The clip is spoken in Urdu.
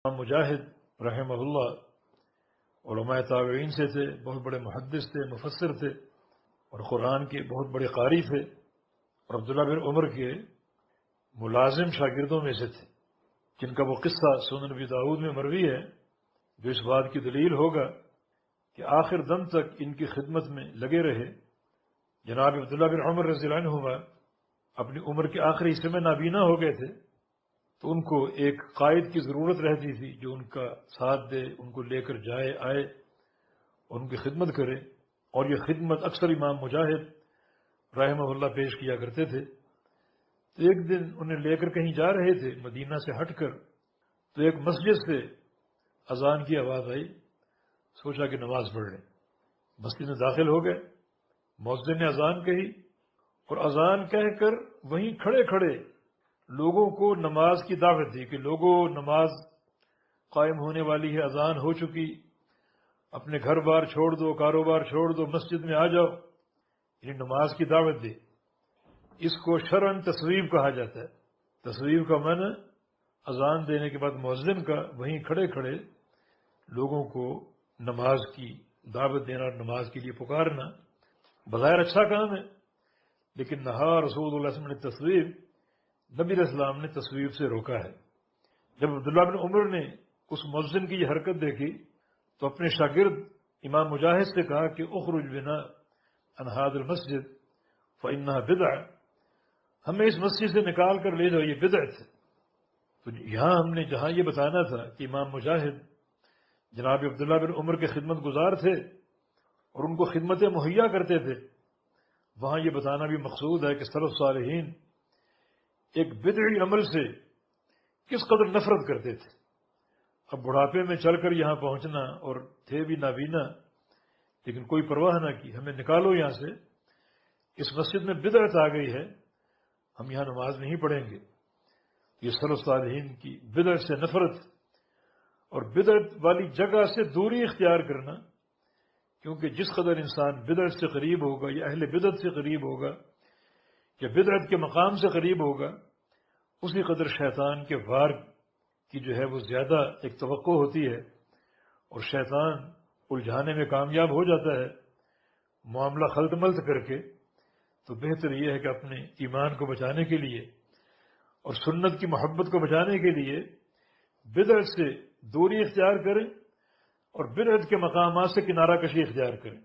مجاہد رحمہ اللہ علماء تابعین سے تھے، بہت بڑے محدث تھے، مفسر تھے، اور قرآن کے بہت بڑے قاری تھے، اور عبداللہ بن عمر کے ملازم شاگردوں میں سے تھے، جن کا وہ قصہ سنن نبی داؤد میں مروی ہے، جو اس بات کی دلیل ہوگا کہ آخر دم تک ان کی خدمت میں لگے رہے۔ جناب عبداللہ بن عمر رضی اللہ عنہما اپنی عمر کے آخری حصے میں نابینا ہو گئے تھے، تو ان کو ایک قائد کی ضرورت رہتی تھی جو ان کا ساتھ دے، ان کو لے کر جائے آئے، ان کی خدمت کرے، اور یہ خدمت اکثر امام مجاہد رحمہ اللہ پیش کیا کرتے تھے۔ تو ایک دن انہیں لے کر کہیں جا رہے تھے مدینہ سے ہٹ کر، تو ایک مسجد سے اذان کی آواز آئی، سوچا کہ نماز پڑھ لیں، مسجد میں داخل ہو گئے، مؤذن نے اذان کہی، اور اذان کہہ کر وہیں کھڑے کھڑے لوگوں کو نماز کی دعوت دی کہ لوگوں نماز قائم ہونے والی ہے، اذان ہو چکی، اپنے گھر بار چھوڑ دو، کاروبار چھوڑ دو، مسجد میں آ جاؤ، یعنی نماز کی دعوت دی۔ اس کو شرعاً تصویب کہا جاتا ہے۔ تصویب کا معنی اذان دینے کے بعد مؤذن کا وہیں کھڑے کھڑے لوگوں کو نماز کی دعوت دینا اور نماز کے لیے پکارنا بظاہر اچھا کام ہے، لیکن نہا رسول اللہ صلی اللہ علیہ وسلم نے تصویب، نبی علیہ السلام نے تصویب سے روکا ہے۔ جب عبداللہ بن عمر نے اس مؤذن کی یہ حرکت دیکھی تو اپنے شاگرد امام مجاہد سے کہا کہ اخرج بنا عن هذا المسجد فإنها بدعة، ہمیں اس مسجد سے نکال کر لے جاؤ، یہ بدعت ہے۔ تو یہاں ہم نے جہاں یہ بتانا تھا کہ امام مجاہد جناب عبداللہ بن عمر کے خدمت گزار تھے اور ان کو خدمتیں مہیا کرتے تھے، وہاں یہ بتانا بھی مقصود ہے کہ سلف صالحین ایک بدعی عمل سے کس قدر نفرت کرتے تھے۔ اب بڑھاپے میں چل کر یہاں پہنچنا، اور تھے بھی نابینا، لیکن کوئی پرواہ نہ کی، ہمیں نکالو یہاں سے، اس مسجد میں بدعت آ گئی ہے، ہم یہاں نماز نہیں پڑھیں گے۔ یہ سلف صالحین کی بدعت سے نفرت اور بدعت والی جگہ سے دوری اختیار کرنا، کیونکہ جس قدر انسان بدعت سے قریب ہوگا یا اہل بدعت سے قریب ہوگا یا بدعت کے مقام سے قریب ہوگا، اسی قدر شیطان کے وار کی جو ہے وہ زیادہ ایک توقع ہوتی ہے، اور شیطان الجھانے میں کامیاب ہو جاتا ہے معاملہ خلط ملط کر کے۔ تو بہتر یہ ہے کہ اپنے ایمان کو بچانے کے لیے اور سنت کی محبت کو بچانے کے لیے بدعت سے دوری اختیار کریں اور بدعت کے مقامات سے کنارہ کشی اختیار کریں۔